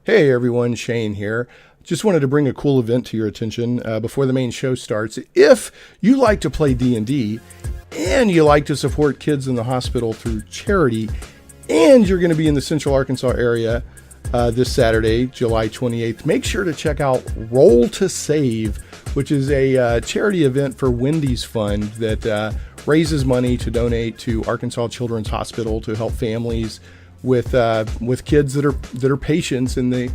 Hey everyone, Shane here. Just wanted to bring a cool event to your attention before the main show starts. If you like to play D&D and you like to support kids in the hospital through charity, and you're going to be in the Central Arkansas area this Saturday, July 28th, make sure to check out Roll to Save, which is a charity event for Wendy's Fund that raises money to donate to Arkansas Children's Hospital to help families with kids that are patients in the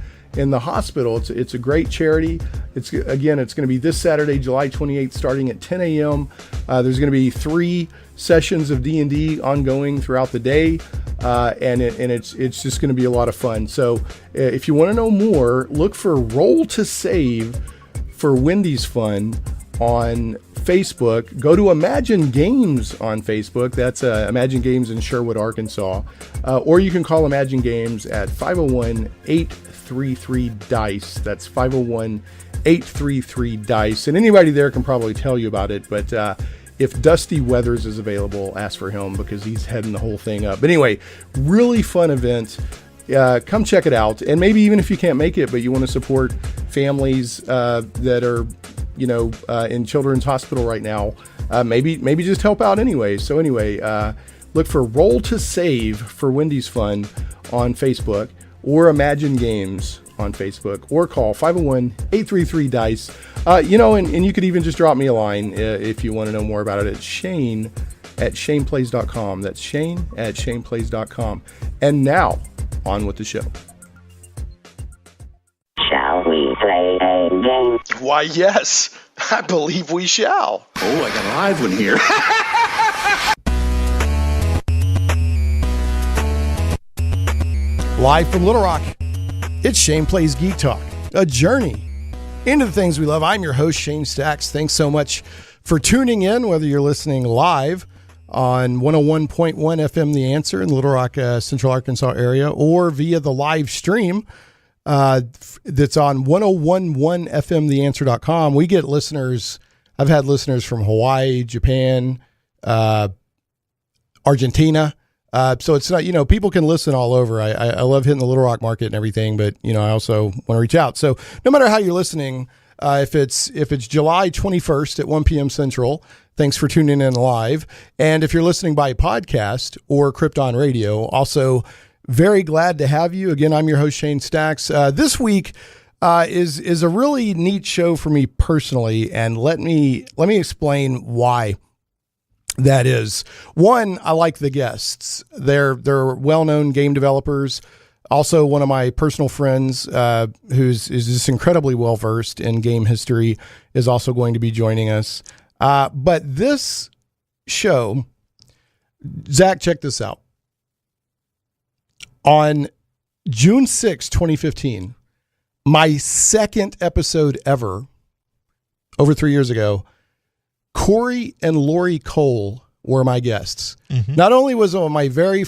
hospital. It's a great charity. It's going to be this Saturday, July 28th, starting at 10 a.m. There's going to be 3 sessions of D&D ongoing throughout the day, and it's just going to be a lot of fun. So if you want to know more, look for Roll to Save for Wendy's Fund on Facebook. Go to Imagine Games on Facebook. That's Imagine Games in Sherwood, Arkansas. Or you can call Imagine Games at 501-833-DICE. That's 501-833-DICE. And anybody there can probably tell you about it. But if Dusty Weathers is available, ask for him because he's heading the whole thing up. But anyway, really fun event. Come check it out. And maybe even if you can't make it, but you want to support families that are in Children's Hospital right now, maybe just help out anyway. So anyway, look for Roll to Save for Wendy's Fund on Facebook, or Imagine Games on Facebook, or call 501-833-DICE. And you could even just drop me a line if you want to know more about it at Shane@ShanePlays.com. That's Shane@ShanePlays.com. And now, on with the show. Shall we play a game? Why, yes, I believe we shall. Oh, I got a live one here. Live from Little Rock, it's Shane Plays Geek Talk, a journey into the things we love. I'm your host, Shane Stacks. Thanks so much for tuning in, whether you're listening live on 101.1 FM The Answer in the Little Rock, Central Arkansas area, or via the live stream that's on 1011fmtheanswer.com. We get listeners. I've had listeners from Hawaii, Japan, Argentina. So it's not, people can listen all over. I love hitting the Little Rock market and everything, but I also want to reach out. So no matter how you're listening, if it's July 21st at 1 p.m. Central, thanks for tuning in live. And if you're listening by podcast or Krypton Radio, also very glad to have you. Again, I'm your host, Shane Stacks. This week is a really neat show for me personally, and let me explain why that is. One, I like the guests. They're well-known game developers. Also, one of my personal friends who's just incredibly well-versed in game history is also going to be joining us. But this show, Zach, check this out. On June 6, 2015, my second episode ever, over 3 years ago, Corey and Lori Cole were my guests. Mm-hmm. Not only was it it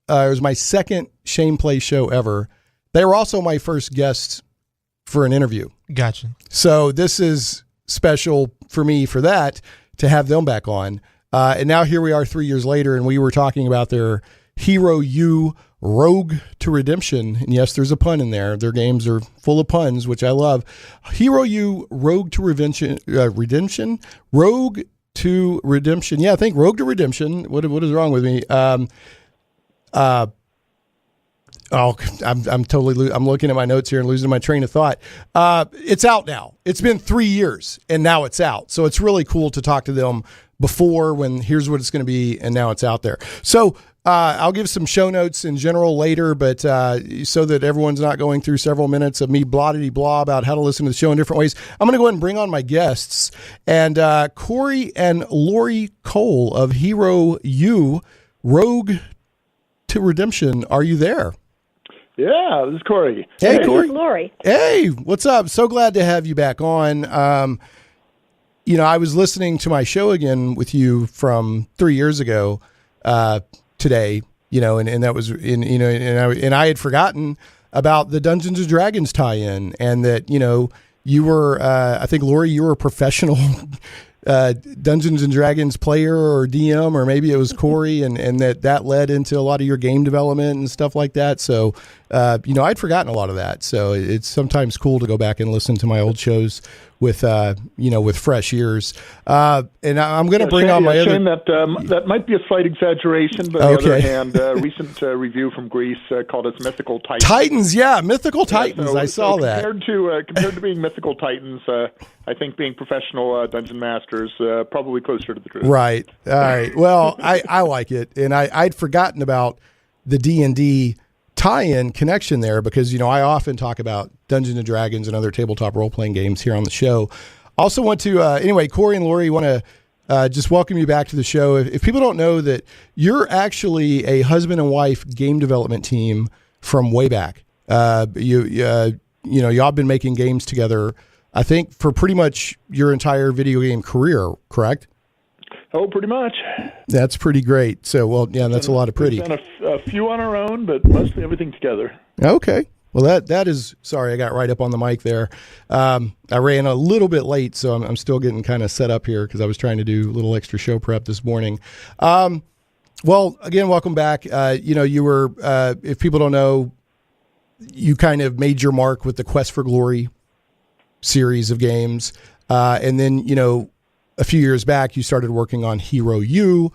was my second Shane Play show ever, they were also my first guests for an interview. Gotcha. So this is special for me for that, to have them back on. And now here we are 3 years later, and we were talking about their Hero U Rogue to Redemption. And yes, there's a pun in there. Their games are full of puns, which I love. Hero U Rogue to Redemption. Rogue to Redemption. Yeah, I think Rogue to Redemption. What is wrong with me? I'm totally I'm looking at my notes here and losing my train of thought. It's out now. It's been 3 years and now it's out. So it's really cool to talk to them before, when here's what it's going to be, and now it's out there. So I'll give some show notes in general later, but so that everyone's not going through several minutes of me blah-de-blah about how to listen to the show in different ways, I'm going to go ahead and bring on my guests. And Corey and Lori Cole of Hero U Rogue to Redemption, are you there? Yeah, this is Corey. Hey, Corey. Lori. Hey, what's up? So glad to have you back on. I was listening to my show again with you from 3 years ago today, and that was and I had forgotten about the Dungeons and Dragons tie-in, and that, you were, I think, Lori, you were a professional Dungeons and Dragons player or DM, or maybe it was Corey, and that led into a lot of your game development and stuff like that. So I'd forgotten a lot of that. So it's sometimes cool to go back and listen to my old shows with fresh ears. And I'm going to bring on my other. Shane, that might be a slight exaggeration, but on the other hand, a recent review from Greece called us Mythical Titans. Titans, yeah, Mythical Titans. I saw that. Compared to being Mythical Titans, I think being professional dungeon masters probably closer to the truth. Right. All right. Well, I like it, and I'd forgotten about the D&D tie-in connection there because, I often talk about Dungeons & Dragons and other tabletop role-playing games here on the show. Also want to, anyway, Corey and Lori want to just welcome you back to the show. If people don't know that you're actually a husband and wife game development team from way back. Y'all been making games together, I think, for pretty much your entire video game career, correct? Oh, pretty much. That's pretty great. So, well, yeah, that's a lot of pretty. We've done a few on our own, but mostly everything together. Okay. Well, that is, sorry, I got right up on the mic there. I ran a little bit late, so I'm still getting kind of set up here because I was trying to do a little extra show prep this morning. Well, again, welcome back. You were, if people don't know, you kind of made your mark with the Quest for Glory series of games. And then, a few years back, you started working on Hero U,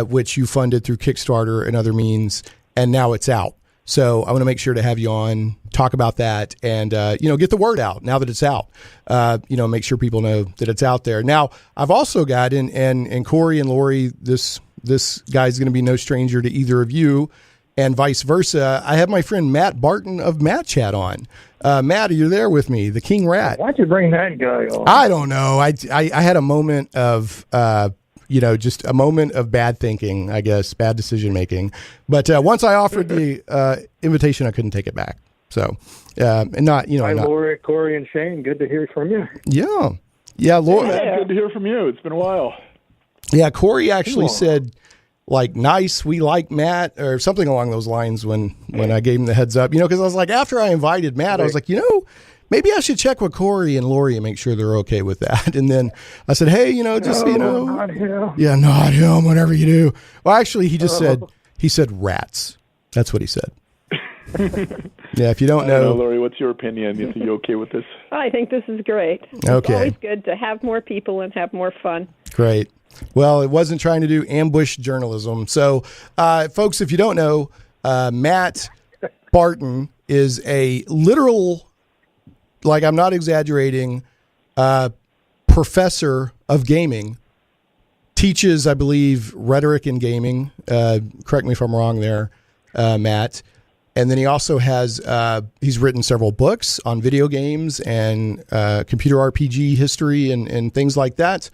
which you funded through Kickstarter and other means, and now it's out. So I want to make sure to have you on, talk about that, and get the word out now that it's out. Make sure people know that it's out there. Now, I've also got and Corey and Lori, this guy's going to be no stranger to either of you, and vice versa. I have my friend Matt Barton of Matt Chat on. Matt, are you there with me? The King Rat. Why'd you bring that guy on? I don't know. I had a moment of, just a moment of bad thinking, I guess, bad decision making. But once I offered the invitation, I couldn't take it back. So, and not, Hi, Lori, Corey, and Shane. Good to hear from you. Yeah, Lori. Yeah, good to hear from you. It's been a while. Yeah, Corey actually said, nice, we like Matt, or something along those lines when I gave him the heads up, because I was like, after I invited Matt, I was like, maybe I should check with Corey and Lori and make sure they're okay with that. And then I said, hey, not him. Yeah, not him, whatever you do. Well, actually, he just said rats. That's what he said. Yeah, if you don't know. Lori, what's your opinion? Are you okay with this? I think this is great. Okay. It's always good to have more people and have more fun. Great. Well, it wasn't trying to do ambush journalism. So, folks, if you don't know, Matt Barton is a literal, I'm not exaggerating, professor of gaming, teaches, I believe, rhetoric in gaming. Correct me if I'm wrong there, Matt. And then he also has, he's written several books on video games and computer RPG history and things like that.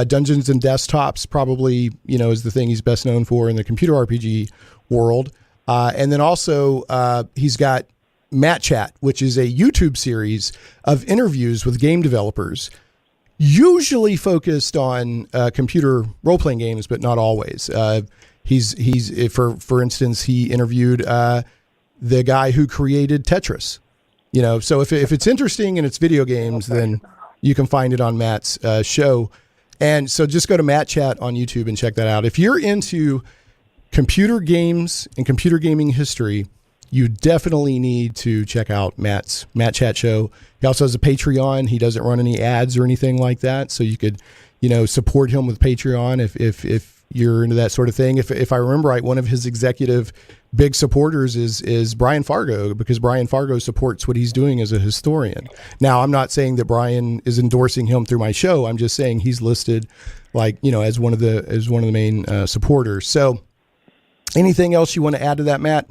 Dungeons and Desktops probably, is the thing he's best known for in the computer RPG world. And then also he's got Matt Chat, which is a YouTube series of interviews with game developers, usually focused on computer role-playing games, but not always. He's for instance, he interviewed the guy who created Tetris. So if it's interesting and it's video games, then you can find it on Matt's show. And so just go to Matt Chat on YouTube and check that out. If you're into computer games and computer gaming history, you definitely need to check out Matt's Matt Chat show. He also has a Patreon. He doesn't run any ads or anything like that. So you could, support him with Patreon if you're into that sort of thing. If I remember right, one of his executive big supporters is Brian Fargo, because Brian Fargo supports what he's doing as a historian. Now, I'm not saying that Brian is endorsing him through my show. I'm just saying he's listed as one of the main supporters. So anything else you want to add to that, Matt?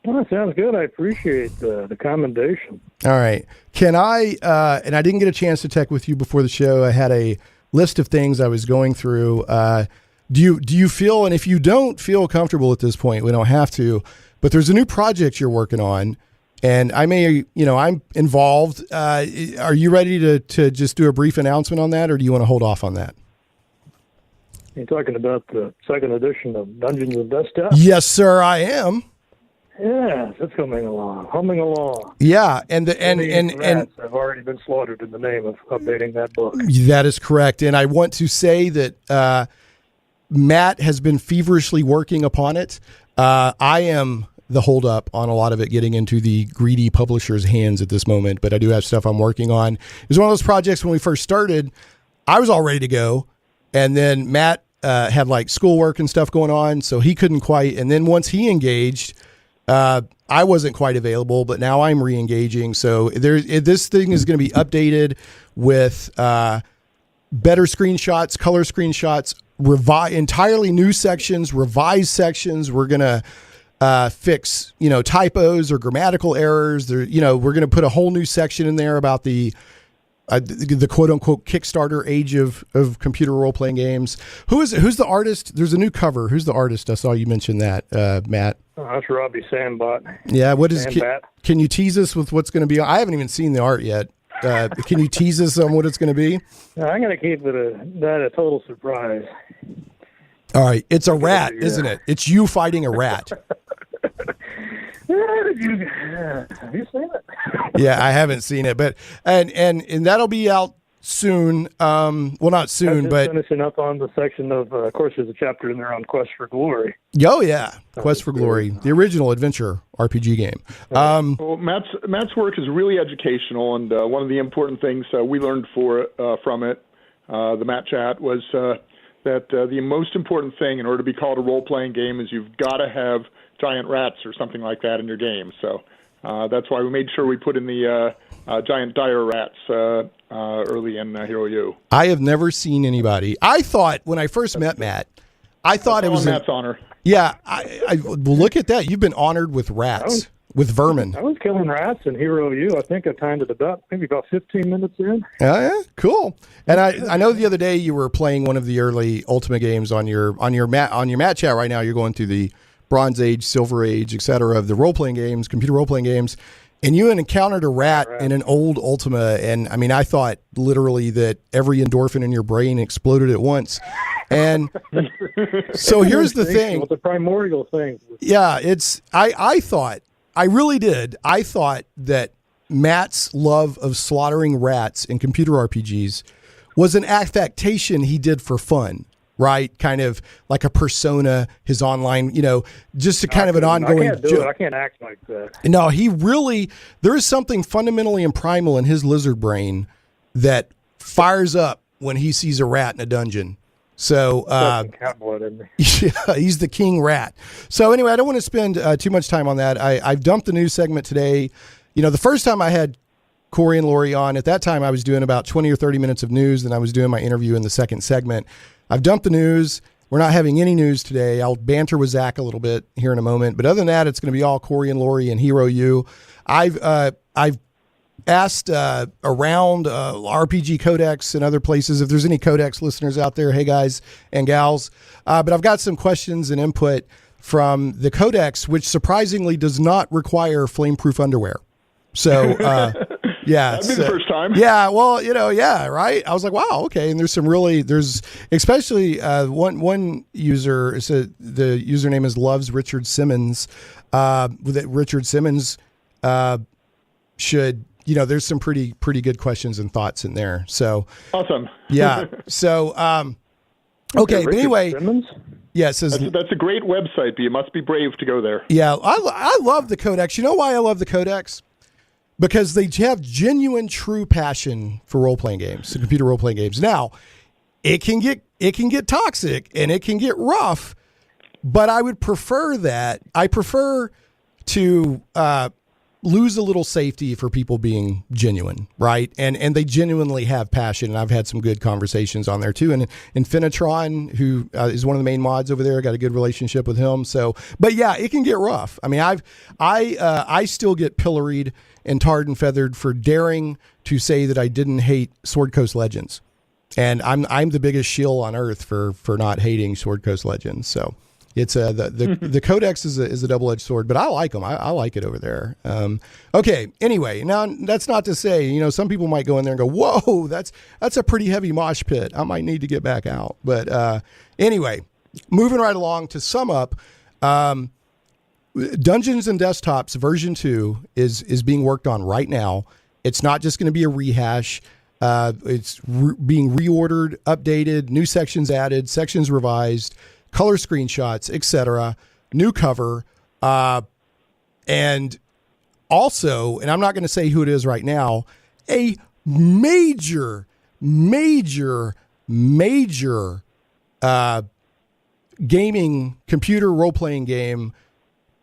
Well, that sounds good. I appreciate the commendation. All right. Can I, and I didn't get a chance to tech with you before the show. I had a list of things I was going through. Do you feel, and if you don't feel comfortable at this point, we don't have to, but there's a new project you're working on, and I'm involved. Are you ready to just do a brief announcement on that, or do you want to hold off on that? You're talking about the second edition of Dungeons and Desktops? Yes, sir, I am. Yes, it's humming along. Yeah, and rats have already been slaughtered in the name of updating that book. That is correct, and I want to say that Matt has been feverishly working upon it. I am the holdup on a lot of it getting into the greedy publisher's hands at this moment, but I do have stuff I'm working on. It was one of those projects when we first started, I was all ready to go. And then Matt had like schoolwork and stuff going on, so he couldn't quite. And then once he engaged, I wasn't quite available, but now I'm re-engaging. So this thing is going to be updated with better screenshots, color screenshots, entirely new sections, revised sections. We're going to fix, typos or grammatical errors. We're going to put a whole new section in there about the quote unquote Kickstarter age of computer role playing games. Who's the artist? There's a new cover. Who's the artist? I saw you mention that, Matt. Oh, that's Robbie Sandbot. Yeah. Can you tease us with what's going to be? I haven't even seen the art yet. Can you tease us on what it's going to be? I'm going to keep it a total surprise. All right. It's a rat, isn't it? It's you fighting a rat. Have you seen it? Yeah, I haven't seen it, but and that'll be out soon. Well, not soon, but finishing up on the section of course, there's a chapter in there on Quest for Glory. Oh yeah, Quest for Glory, the original adventure RPG game. Well, Matt's work is really educational, and one of the important things we learned from it, the Matt Chat, was that the most important thing in order to be called a role-playing game is you've got to have giant rats or something like that in your game. So that's why we made sure we put in the giant dire rats early in Hero U. I have never seen anybody. I thought when I first met Matt, I thought it was Matt's honor. Yeah, I look at that. You've been honored with rats, with vermin. I was killing rats in Hero U. I think I timed it maybe about 15 minutes in. Yeah, cool. And I know the other day you were playing one of the early Ultima games on your Matt Chat. Right now you're going through the Bronze Age, Silver Age, etc. of the role-playing games, computer role-playing games, and you encountered a rat in an old Ultima, and I mean, I thought literally that every endorphin in your brain exploded at once. And so here's the thing. It's a primordial thing. Yeah, I really did. I thought that Matt's love of slaughtering rats in computer RPGs was an affectation he did for fun. Right, kind of like a persona, his online, just a kind of an ongoing. I can't do it. I can't act like that. No, there is something fundamentally and primal in his lizard brain that fires up when he sees a rat in a dungeon. So, yeah, he's the king rat. So anyway, I don't want to spend too much time on that. I've dumped the news segment today. The first time I had Corey and Lori on, at that time I was doing about 20 or 30 minutes of news, and I was doing my interview in the second segment. I've dumped the news. We're not having any news today. I'll banter with Zach a little bit here in a moment. But other than that, it's going to be all Corey and Lori and Hero U. I've asked around RPG Codex and other places if there's any Codex listeners out there. Hey, guys and gals. But I've got some questions and input from the Codex, which surprisingly does not require flame-proof underwear. So, yeah. That'd be the first time. Yeah, well, yeah, right? I was like, wow, okay. And there's especially one user, the username is Loves Richard Simmons, that Richard Simmons should, there's some pretty good questions and thoughts in there. So awesome. Yeah. So, okay, but anyway. Simmons? Yeah, it says, that's a great website, but you must be brave to go there. Yeah, I love the Codex. You know why I love the Codex? Because they have genuine, true passion for role-playing games, the computer role-playing games. Now, it can get toxic and it can get rough, but I would prefer that. I prefer to lose a little safety for people being genuine, right? And they genuinely have passion, and I've had some good conversations on there too. And Infinitron, who is one of the main mods over there, got a good relationship with him. So, but yeah, it can get rough. I mean, I still get pilloried and tarred and feathered for daring to say that I didn't hate Sword Coast Legends, and I'm the biggest shill on earth for not hating Sword Coast Legends. So it's the Codex is a double-edged sword, but I like them. I like it over there. Okay. Anyway, now that's not to say, some people might go in there and go, whoa, that's a pretty heavy mosh pit. I might need to get back out. But anyway, moving right along to sum up, Dungeons and Desktops version 2 is being worked on right now. It's not just going to be a rehash. It's being reordered, updated, new sections added, sections revised, color screenshots, etc. New cover. And also, and I'm not going to say who it is right now, a major gaming, computer role-playing game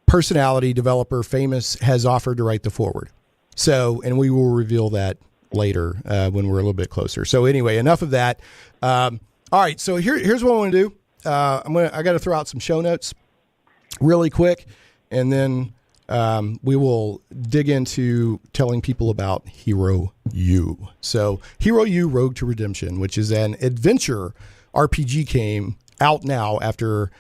personality, developer, famous, has offered to write the foreword. So, and we will reveal that later when we're a little bit closer. So anyway, enough of that. All right, so here's what I want to do. I got to throw out some show notes really quick, and then we will dig into telling people about Hero U. So Hero U Road to Redemption, which is an adventure RPG game out now after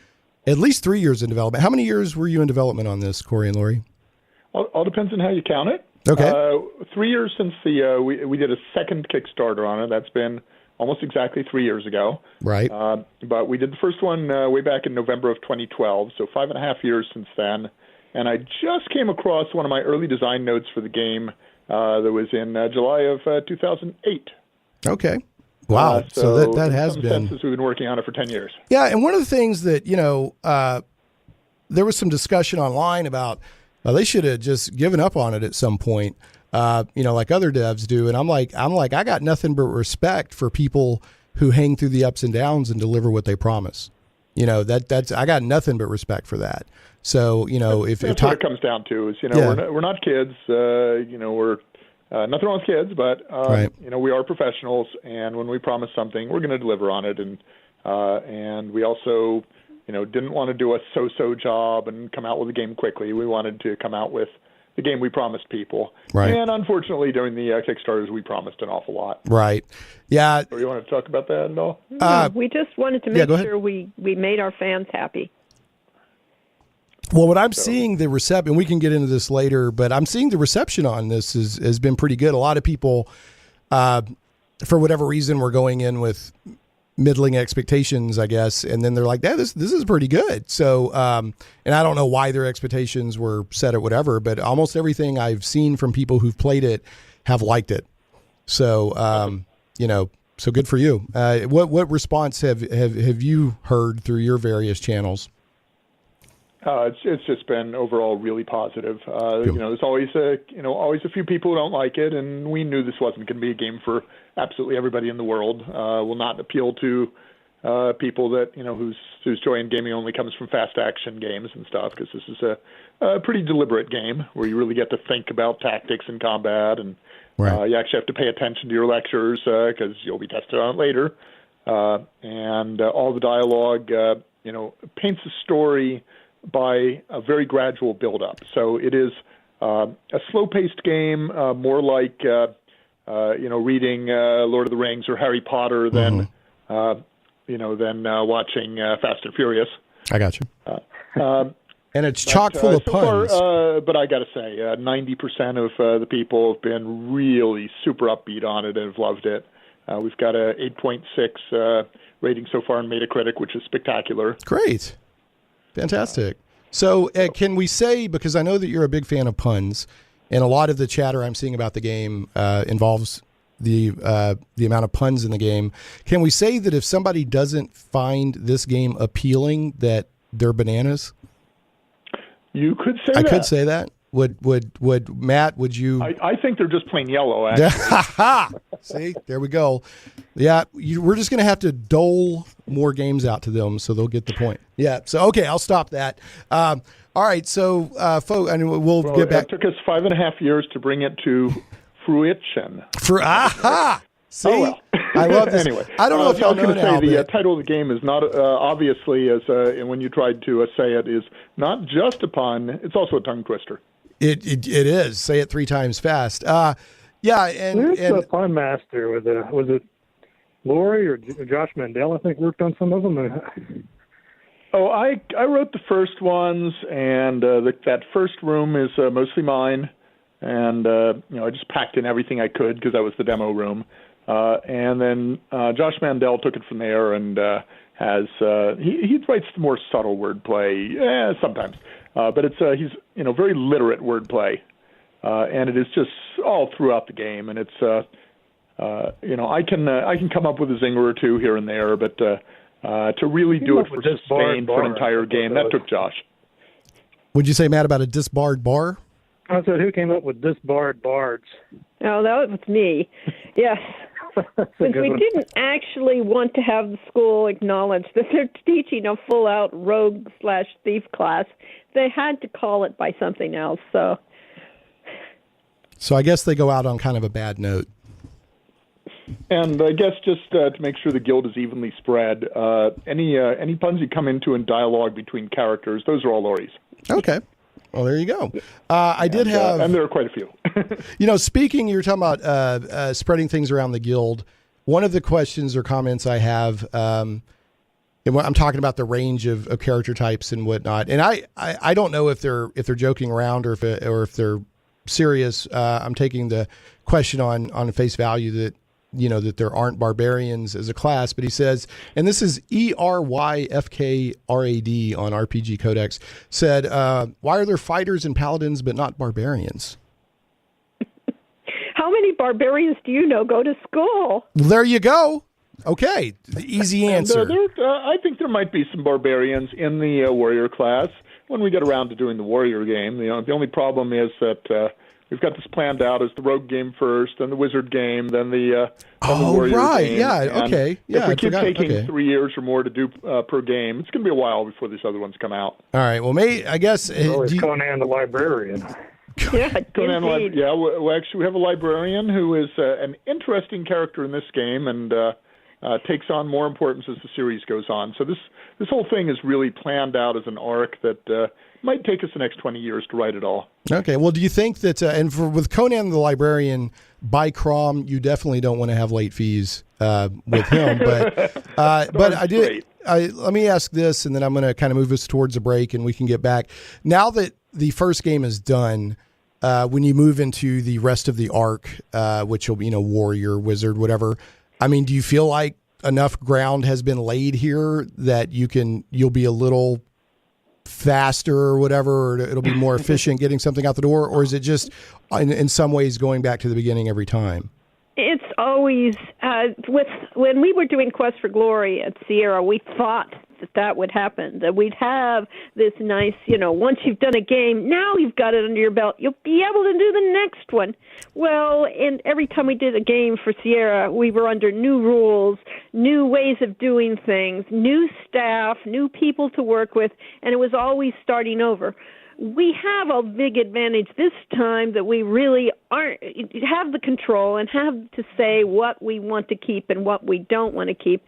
at least 3 years in development. How many years were you in development on this, Corey and Lori? All depends on how you count it. Okay. 3 years since we did a second Kickstarter on it. That's been almost exactly 3 years ago. Right. But we did the first one way back in November of 2012, so 5.5 years since then. And I just came across one of my early design notes for the game that was in July of 2008. Okay. Wow. So that has been. Since we've been working on it for 10 years. Yeah. And one of the things that, there was some discussion online about they should have just given up on it at some point, like other devs do. And I'm like, I got nothing but respect for people who hang through the ups and downs and deliver what they promise. That's I got nothing but respect for that. So, that's what it comes down to is, we're not kids, we're nothing wrong with kids, but, right. We are professionals, and when we promise something, we're going to deliver on it. And we also, didn't want to do a so-so job and come out with a game quickly. We wanted to come out with the game we promised people. Right. And unfortunately, during the Kickstarters, we promised an awful lot. Right. Yeah. So you want to talk about that at all? We just wanted to make sure we made our fans happy. Well, what I'm seeing the reception, and we can get into this later, but I'm seeing the reception on this has been pretty good. A lot of people, for whatever reason, were going in with middling expectations, I guess, and then they're like, "Yeah, this is pretty good." So, and I don't know why their expectations were set at whatever, but almost everything I've seen from people who've played it have liked it. So, so good for you. What response have you heard through your various channels? It's just been overall really positive. There's always a few people who don't like it, and we knew this wasn't going to be a game for absolutely everybody in the world. Will not appeal to people that whose joy in gaming only comes from fast action games and stuff, because this is a pretty deliberate game where you really get to think about tactics and combat, and right. You actually have to pay attention to your lectures because you'll be tested on it later. And all the dialogue, paints a story by a very gradual build-up. So it is a slow-paced game, more like reading Lord of the Rings or Harry Potter than than watching Fast and Furious. I got you. And it's chock full of puns. But I got to say, 90% of the people have been really super upbeat on it and have loved it. We've got a 8.6 rating so far on Metacritic, which is spectacular. Great. Fantastic. So can we say, because I know that you're a big fan of puns, and a lot of the chatter I'm seeing about the game involves the amount of puns in the game, can we say that if somebody doesn't find this game appealing, that they're bananas? You could say that. I could say that. Would Matt, would you? I think they're just plain yellow, actually. See, there we go. Yeah, we're just going to have to dole more games out to them so they'll get the point. Yeah, so, okay, I'll stop that. All right, so, folks, and we'll get back. It took us 5.5 years to bring it to fruition. See? Oh, well. I love this. Anyway, I don't know if y'all know now. The title of the game is not, obviously, as when you tried to say it, is not just a pun, it's also a tongue twister. It is. Say it 3 times fast. Yeah, and the pun master was it Lori or Josh Mandel? I think worked on some of them. I wrote the first ones, and that first room is mostly mine, and I just packed in everything I could because that was the demo room, and then Josh Mandel took it from there and has he writes the more subtle wordplay sometimes. But it's he's very literate wordplay, and it is just all throughout the game. And it's I can come up with a zinger or two here and there, but to really do it for sustain for an entire game, that took Josh. Would you say, Matt, about a disbarred bar? I said, who came up with disbarred bards? Oh, that was me. Yes. Since we didn't actually want to have the school acknowledge that they're teaching a full-out rogue/thief class, they had to call it by something else. So I guess they go out on kind of a bad note. And I guess just to make sure the guild is evenly spread, any puns you come into in dialogue between characters, those are all Laurie's. Okay. Well, there you go. I did have... and there are quite a few. Speaking, you were talking about spreading things around the guild. One of the questions or comments I have, and when I'm talking about the range of character types and whatnot, and I don't know if they're joking around or if they're serious. I'm taking the question on face value that that there aren't barbarians as a class, but he says, and this is ERYFKRAD on RPG Codex, said, why are there fighters and paladins but not barbarians? How many barbarians do you know go to school? Well, there you go. Okay, the easy answer. I think there might be some barbarians in the warrior class when we get around to doing the warrior game. The only problem is that we've got this planned out as the rogue game first, then the wizard game, then the warrior game. Yeah, and okay. Yeah, if we keep taking 3 years or more to do per game, it's going to be a while before these other ones come out. All right. Well, I guess... Conan the librarian. Yeah, Conan, yeah. We have a librarian who is an interesting character in this game and takes on more importance as the series goes on. So this whole thing is really planned out as an arc that might take us the next 20 years to write it all. Okay. Well, do you think that, with Conan the Librarian, by Crom, you definitely don't want to have late fees with him. But let me ask this, and then I'm going to kind of move us towards a break, and we can get back. Now that the first game is done, when you move into the rest of the arc, which will be, warrior, wizard, whatever, I mean, do you feel like enough ground has been laid here that you'll be a little faster or whatever, or it'll be more efficient getting something out the door? Or is it just in some ways going back to the beginning every time? It's always, when we were doing Quest for Glory at Sierra, we thought that would happen, that we'd have this nice, once you've done a game, now you've got it under your belt, you'll be able to do the next one. Well, and every time we did a game for Sierra, we were under new rules, new ways of doing things, new staff, new people to work with, and it was always starting over. We have a big advantage this time that we really have the control and have to say what we want to keep and what we don't want to keep.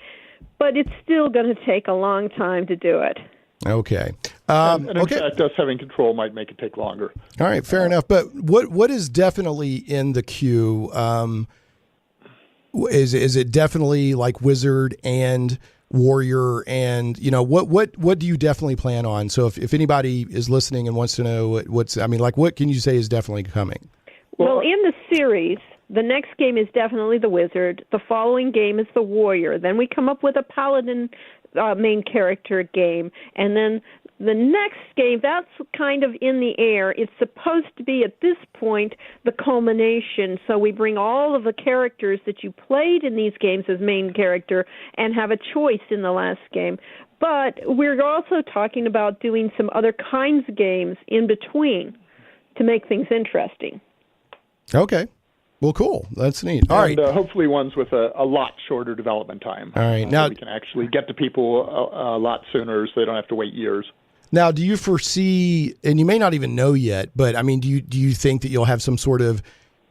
But it's still going to take a long time to do it. Okay. And in fact, us having control might make it take longer. All right, fair enough. But what is definitely in the queue? Is it definitely like wizard and warrior, and what do you definitely plan on? So if anybody is listening and wants to know what can you say is definitely coming? Well, in the series, the next game is definitely the wizard. The following game is the warrior. Then we come up with a paladin main character game. And then the next game, that's kind of in the air. It's supposed to be, at this point, the culmination. So we bring all of the characters that you played in these games as main character and have a choice in the last game. But we're also talking about doing some other kinds of games in between to make things interesting. Okay. Well, cool. That's neat. All right. Hopefully ones with a lot shorter development time. All right. Now so we can actually get to people a lot sooner so they don't have to wait years. Now, do you foresee, and you may not even know yet, but I mean, do you think that you'll have some sort of,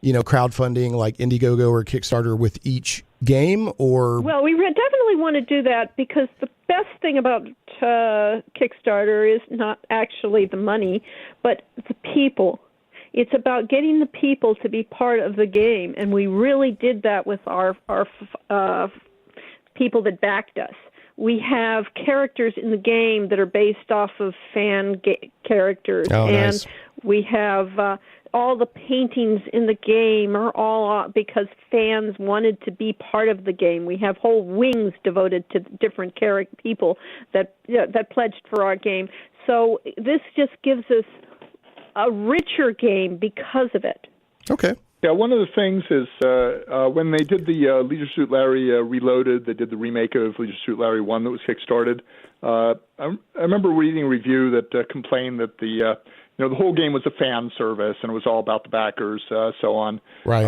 crowdfunding like Indiegogo or Kickstarter with each game, or? Well, we definitely want to do that because the best thing about Kickstarter is not actually the money, but the people. It's about getting the people to be part of the game, and we really did that with our people that backed us. We have characters in the game that are based off of fan characters, and nice. We have all the paintings in the game are all because fans wanted to be part of the game. We have whole wings devoted to different people that pledged for our game. So this just gives us a richer game because of it. Okay. Yeah, one of the things is when they did the Leisure Suit Larry Reloaded, they did the remake of Leisure Suit Larry 1 that was kickstarted. I remember reading a review that complained that the whole game was a fan service and it was all about the backers, so on. Right.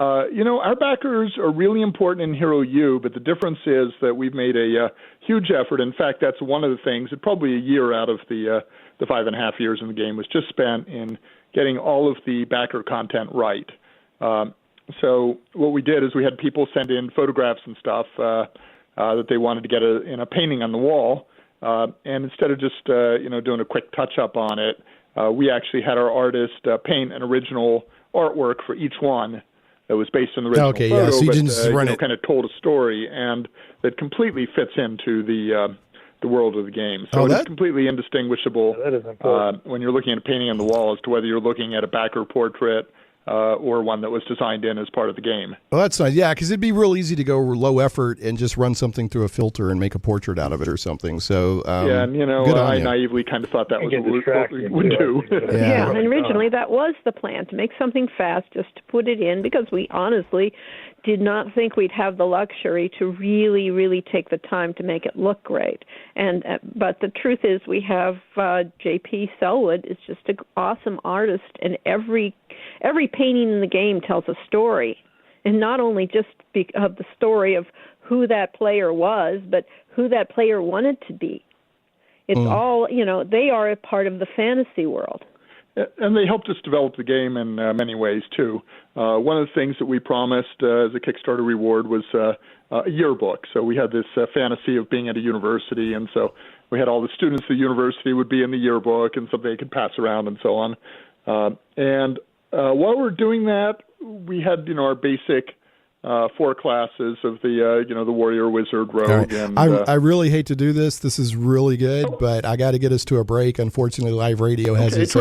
Our backers are really important in Hero U, but the difference is that we've made a huge effort. In fact, that's one of the things that probably a year out of the 5.5 years in the game was just spent in getting all of the backer content right. So what we did is we had people send in photographs and stuff that they wanted to get in a painting on the wall, and instead of just doing a quick touch-up on it, we actually had our artist paint an original artwork for each one that was based on the original photo, so you but didn't just run it. Kind of told a story, and that completely fits into the world of the game. So it's completely indistinguishable when you're looking at a painting on the wall as to whether you're looking at a backer portrait or one that was designed in as part of the game. Well, that's nice. Yeah, because it'd be real easy to go low effort and just run something through a filter and make a portrait out of it or something. So I naively kind of thought that was what we would do. Yeah, and originally that was the plan, to make something fast, just to put it in, because we honestly did not think we'd have the luxury to really, really take the time to make it look great. And but the truth is, we have J.P. Selwood is just an awesome artist, and every painting in the game tells a story, and not only just of the story of who that player was, but who that player wanted to be. It's all, they are a part of the fantasy world. And they helped us develop the game in many ways, too. One of the things that we promised as a Kickstarter reward was a yearbook. So we had this fantasy of being at a university, and so we had all the students at the university would be in the yearbook and something they could pass around and so on. While we're doing that, we had, our basic 4 classes of the warrior, wizard, rogue. Right. And I really hate to do this. This is really good, but I got to get us to a break. Unfortunately, live radio has its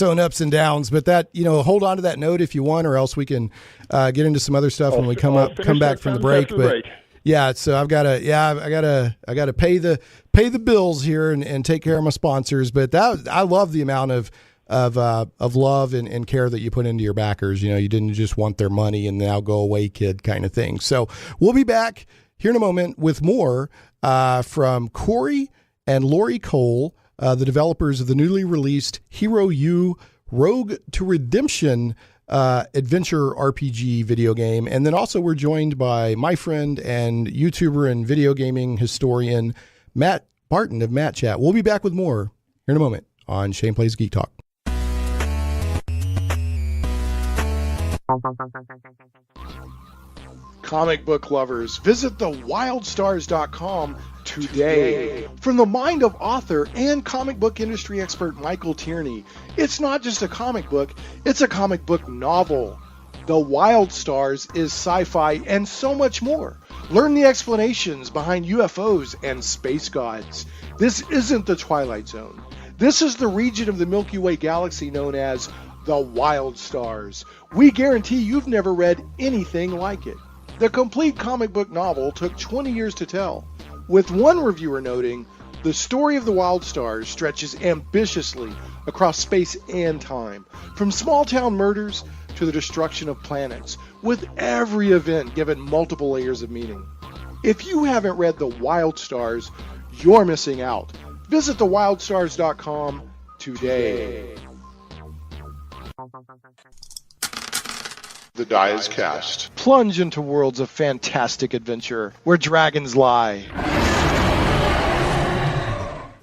own ups and downs. But that, hold on to that note if you want, or else we can get into some other stuff when we come back from the break. But yeah, so I gotta pay the bills here and take care of my sponsors. But I love the amount of love and care that you put into your backers. You didn't just want their money and now go away, kid, kind of thing. So we'll be back here in a moment with more from Corey and Lori Cole, the developers of the newly released Hero U Rogue to Redemption adventure RPG video game. And then also we're joined by my friend and YouTuber and video gaming historian, Barton of Matt Chat. We'll be back with more here in a moment on Shane Plays Geek Talk. Comic book lovers, visit thewildstars.com today. From the mind of author and comic book industry expert Michael Tierney, it's not just a comic book, it's a comic book novel. The Wild Stars is sci-fi and so much more. Learn the explanations behind UFOs and space gods. This isn't the Twilight Zone. This is the region of the Milky Way galaxy known as the Wild Stars. We guarantee you've never read anything like it. The complete comic book novel took 20 years to tell, with one reviewer noting, the story of the Wild Stars stretches ambitiously across space and time, from small-town murders to the destruction of planets, with every event given multiple layers of meaning. If you haven't read The Wild Stars, you're missing out. Visit thewildstars.com today. The die is cast. Plunge into worlds of fantastic adventure where dragons lie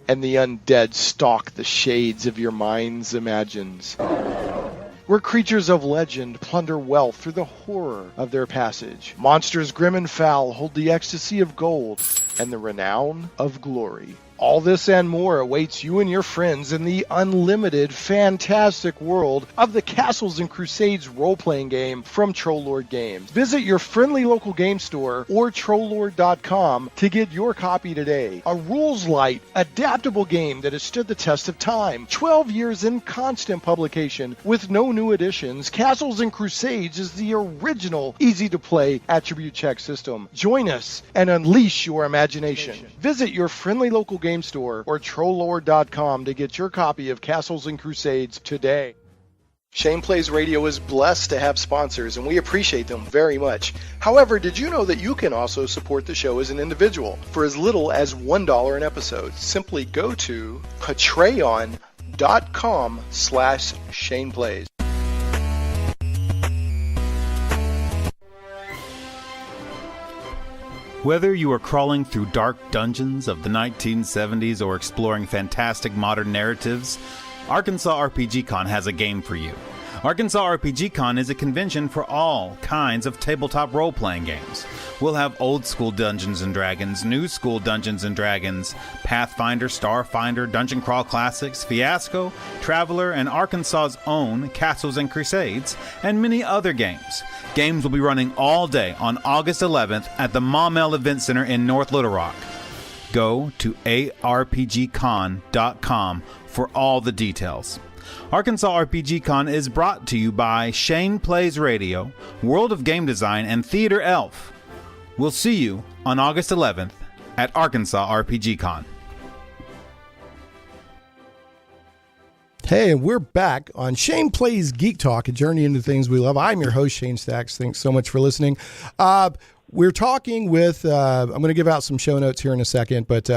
and the undead stalk the shades of your mind's imagines. Where creatures of legend plunder wealth through the horror of their passage. Monsters grim and foul hold the ecstasy of gold and the renown of glory. All this and more awaits you and your friends in the unlimited, fantastic world of the Castles and Crusades role-playing game from Trollord Games. Visit your friendly local game store or Trollord.com to get your copy today. A rules-light, adaptable game that has stood the test of time. 12 years in constant publication with no new additions. Castles and Crusades is the original, easy-to-play attribute check system. Join us and unleash your imagination. Visit your friendly local game store or Trollord.com to get your copy of Castles and Crusades today. Shane Plays Radio is blessed to have sponsors, and we appreciate them very much. However, did you know that you can also support the show as an individual for as little as $1 an episode? Simply go to patreon.com/Shane Plays. Whether you are crawling through dark dungeons of the 1970s or exploring fantastic modern narratives, Arkansas RPG Con has a game for you. Arkansas RPG Con is a convention for all kinds of tabletop role-playing games. We'll have old school Dungeons & Dragons, new school Dungeons & Dragons, Pathfinder, Starfinder, Dungeon Crawl Classics, Fiasco, Traveler, and Arkansas's own Castles and Crusades, and many other games. Games will be running all day on August 11th at the Maumelle Event Center in North Little Rock. Go to arpgcon.com for all the details. Arkansas RPG Con is brought to you by Shane Plays Radio, World of Game Design, and Theater Elf. We'll see you on August 11th at Arkansas RPG Con. Hey, and we're back on Shane Plays Geek Talk, a journey into things we love. I'm your host, Shane Stacks. Thanks so much for listening. We're talking with, I'm going to give out some show notes here in a second, but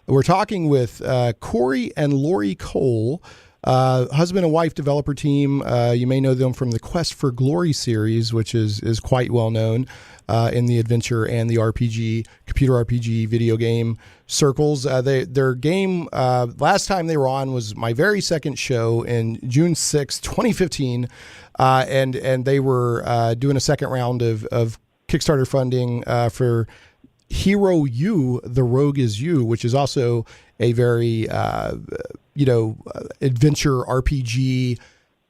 we're talking with Corey and Lori Cole, husband and wife developer team. You may know them from the Quest for Glory series, which is quite well known in the adventure and the RPG, computer RPG video game circles. Their game, last time they were on was my very second show in June 6, 2015. And they were doing a second round of Kickstarter funding for Hero U, The Rogue Is You, which is also a very, adventure RPG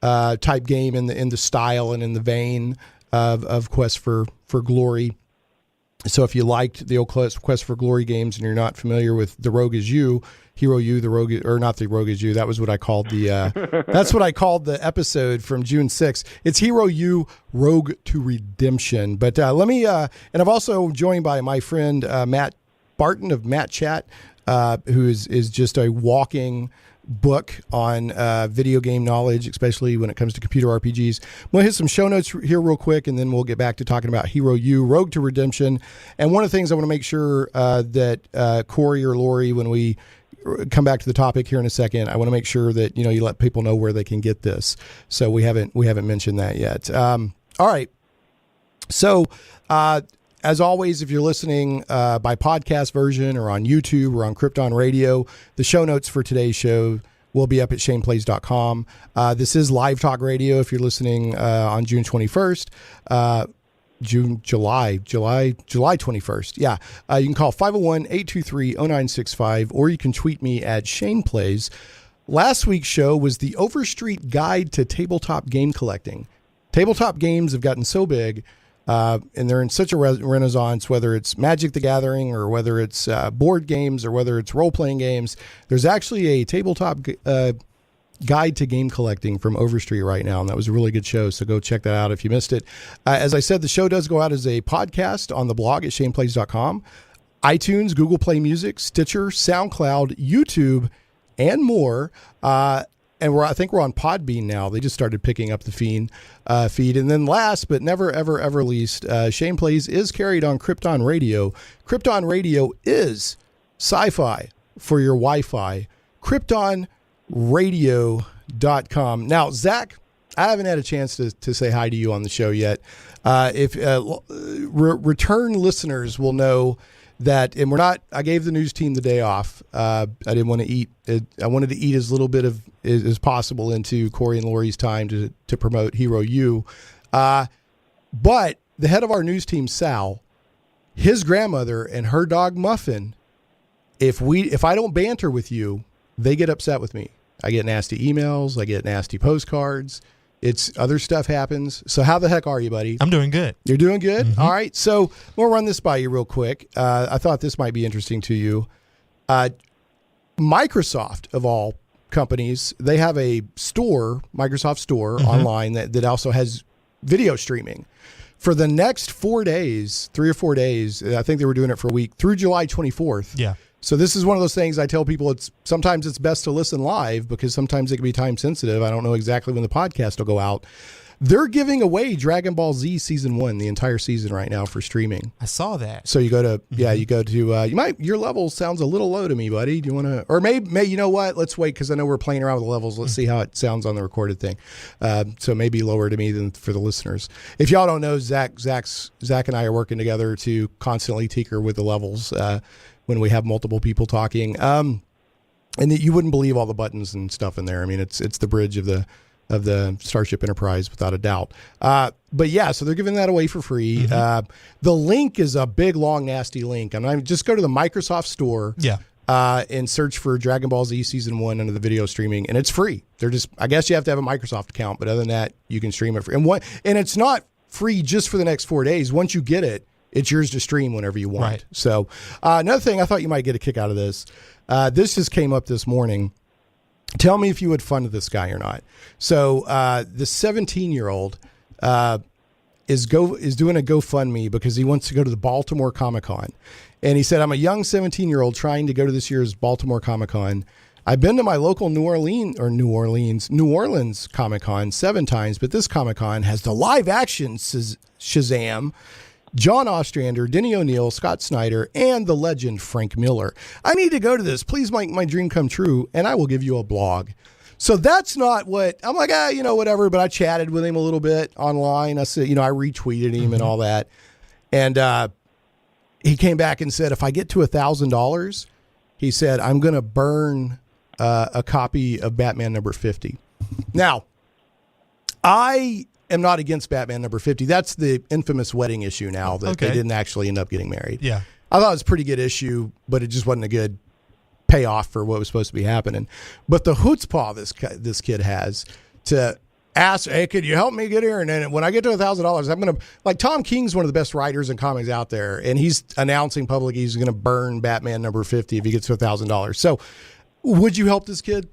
type game in the style and in the vein of Quest for Glory. So if you liked the old Quest for Glory games and you're not familiar with The Rogue Is You, Hero U, The Rogue, or not The Rogue Is You, that was what I called that's what I called the episode from June 6th. It's Hero U, Rogue to Redemption. But let me, and I'm also joined by my friend Barton of Matt Chat, who is just a walking book on video game knowledge, especially when it comes to computer RPGs. We'll hit some show notes here real quick, and then we'll get back to talking about Hero U, Rogue to Redemption. And one of the things I want to make sure that Corey or Lori, when we come back to the topic here in a second, I want to make sure that you let people know where they can get this. So we haven't mentioned that yet. All right. So as always, if you're listening by podcast version or on YouTube or on Krypton Radio, the show notes for today's show will be up at shaneplays.com. This is live talk radio if you're listening on June 21st. July 21st. Yeah. You can call 501-823-0965, or you can tweet me at Shane Plays. Last week's show was the Overstreet Guide to Tabletop Game Collecting. Tabletop games have gotten so big, and they're in such a renaissance, whether it's Magic the Gathering or whether it's board games or whether it's role-playing games. There's actually a tabletop guide to game collecting from Overstreet right now, and that was a really good show, so go check that out if you missed it. As I said, the show does go out as a podcast on the blog at shaneplays.com, iTunes, Google Play Music, Stitcher, SoundCloud, YouTube, and more. And I think we're on Podbean now. They just started picking up the feed. And then last but never, ever, ever least, Shane Plays is carried on Krypton Radio. Krypton Radio is SciFi for your Wi-Fi. KryptonRadio.com. Now, Zach, I haven't had a chance to say hi to you on the show yet. If return listeners will know that, and I gave the news team the day off. I didn't want to eat. I wanted to eat as little bit of as possible into Corey and Lori's time to promote Hero U. But the head of our news team, Sal, his grandmother and her dog Muffin, if I don't banter with you, they get upset with me. I get nasty emails. I get nasty postcards. Other stuff happens. So how the heck are you, buddy? I'm doing good. You're doing good? Mm-hmm. All right. So we'll run this by you real quick. I thought this might be interesting to you. Microsoft, of all companies, they have a store, Microsoft Store, online that also has video streaming. For the next 4 days, 3 or 4 days, I think they were doing it for a week, through July 24th. Yeah. So this is one of those things I tell people. Sometimes it's best to listen live because sometimes it can be time sensitive. I don't know exactly when the podcast will go out. They're giving away Dragon Ball Z Season 1, the entire season right now for streaming. I saw that. So you go to, your level sounds a little low to me, buddy. Do you want to, or maybe, you know what? Let's wait because I know we're playing around with the levels. Let's see how it sounds on the recorded thing. So maybe lower to me than for the listeners. If y'all don't know, Zach and I are working together to constantly tinker with the levels when we have multiple people talking. And you wouldn't believe all the buttons and stuff in there. I mean, it's the bridge of the Starship Enterprise, without a doubt. But yeah, so they're giving that away for free. The link is a big, long, nasty link. And just go to the Microsoft Store and search for Dragon Ball Z Season 1 under the video streaming, and it's free. I guess you have to have a Microsoft account, but other than that, you can stream it free. And it's not free just for the next 4 days. Once you get it, it's yours to stream whenever you want. Right. So another thing, I thought you might get a kick out of this. This just came up this morning. Tell me if you would fund this guy or not. So the 17-year-old is doing a GoFundMe because he wants to go to the Baltimore Comic-Con. And he said, I'm a young 17-year-old trying to go to this year's Baltimore Comic-Con. I've been to my local New Orleans Comic-Con 7 times, but this Comic-Con has the live-action Shazam, John Ostrander, Denny O'Neil, Scott Snyder, and the legend Frank Miller. I need to go to this. Please make my dream come true, and I will give you a blog. So that's not what I'm like, whatever. But I chatted with him a little bit online. I said, I retweeted him and all that. And he came back and said, if I get to $1,000, he said, I'm going to burn a copy of Batman number 50. Now, I am not against Batman number 50. That's the infamous wedding issue now that they didn't actually end up getting married. Yeah. I thought it was a pretty good issue, but it just wasn't a good payoff for what was supposed to be happening. But the chutzpah this kid has to ask, hey, could you help me get here? And then when I get to $1,000, I'm going to, like, Tom King's one of the best writers and comics out there, and he's announcing publicly he's going to burn Batman number 50 if he gets to $1,000. So would you help this kid?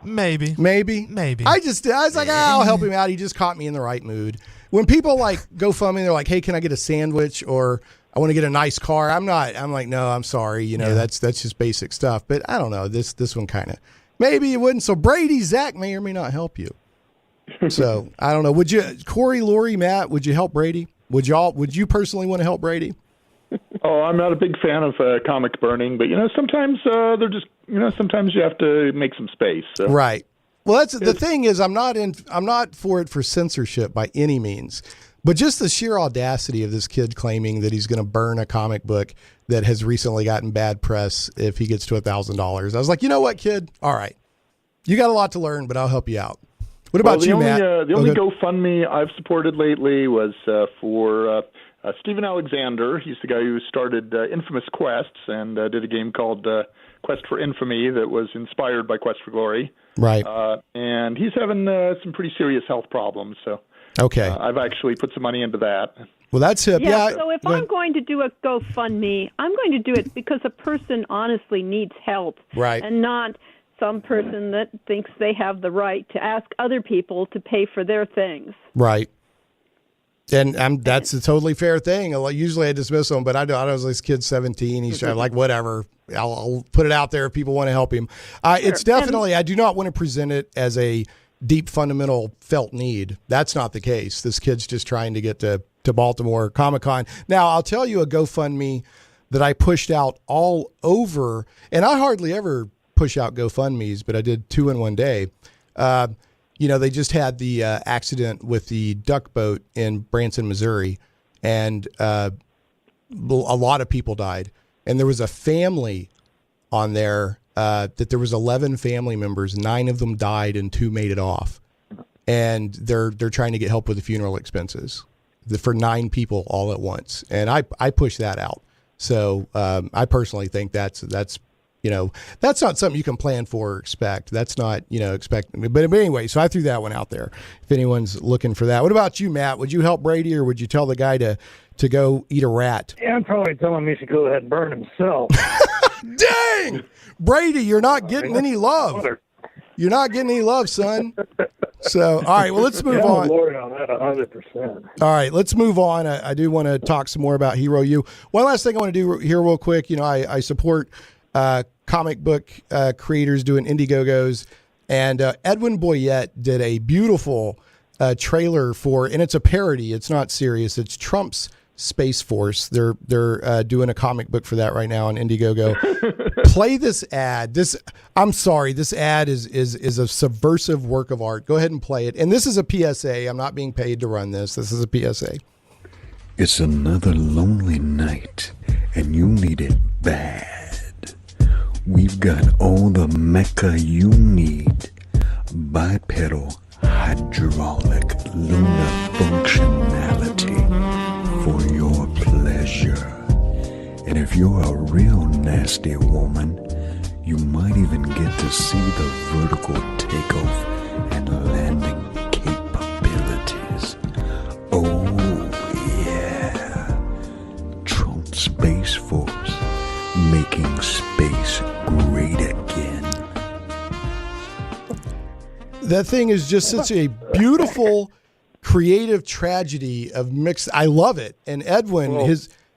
Maybe. I was like, I'll help him out. He just caught me in the right mood. When people like GoFundMe, they're like, hey, can I get a sandwich? Or I want to get a nice car. I'm like, no, I'm sorry. That's just basic stuff. But I don't know. This one kind of, maybe it wouldn't. So Brady, Zach may or may not help you. So I don't know. Would you, Corey, Lori, Matt, would you help Brady? Would you personally want to help Brady? Oh, I'm not a big fan of comic burning, but sometimes they're just sometimes you have to make some space. So. Right. Well, that's the thing is I'm not for it for censorship by any means, but just the sheer audacity of this kid claiming that he's going to burn a comic book that has recently gotten bad press if he gets to $1,000. I was like, you know what, kid? All right, you got a lot to learn, but I'll help you out. What about you, Matt? The only GoFundMe I've supported lately was for Stephen Alexander. He's the guy who started Infamous Quests and did a game called Quest for Infamy that was inspired by Quest for Glory. Right. And he's having some pretty serious health problems. So I've actually put some money into that. Well, that's hip. Yeah, so if I'm going to do a GoFundMe, I'm going to do it because a person honestly needs help. Right. And not some person that thinks they have the right to ask other people to pay for their things. Right. And that's a totally fair thing. Usually I dismiss him, but I was this kid's 17. He's like, whatever. I'll put it out there if people want to help him. It's definitely, I do not want to present it as a deep, fundamental felt need. That's not the case. This kid's just trying to get to Baltimore Comic-Con. Now, I'll tell you a GoFundMe that I pushed out all over, and I hardly ever push out GoFundMes, but I did 2 in one day. They just had the accident with the duck boat in Branson, Missouri, and a lot of people died. And there was a family on there that there was 11 family members. 9 of them died and 2 made it off. And they're trying to get help with the funeral expenses for 9 people all at once. And I pushed that out. So I personally think that's not something you can plan for or expect. That's not, expecting. But anyway, so I threw that one out there if anyone's looking for that. What about you, Matt? Would you help Brady, or would you tell the guy to go eat a rat? Yeah, I'm probably telling him he should go ahead and burn himself. Dang! Brady, you're not getting any love. You're not getting any love, son. So, all right, well, let's move on. Lord on that 100%. All right, let's move on. I do want to talk some more about Hero U. One last thing I want to do here real quick. I support comic book creators doing Indiegogos. And Edwin Boyette did a beautiful trailer for, and it's a parody. It's not serious. It's Trump's Space Force. They're doing a comic book for that right now on Indiegogo. Play this ad. I'm sorry. This ad is a subversive work of art. Go ahead and play it. And this is a PSA. I'm not being paid to run this. This is a PSA. It's another lonely night, and you need it bad. We've got all the mecha you need. Bipedal hydraulic lunar functionality for your pleasure. And if you're a real nasty woman, you might even get to see the vertical takeoff and landing capabilities. Oh yeah. Trump Space Force, making space great again. That thing is just such a beautiful, creative tragedy of mixed. I love it. And Edwin,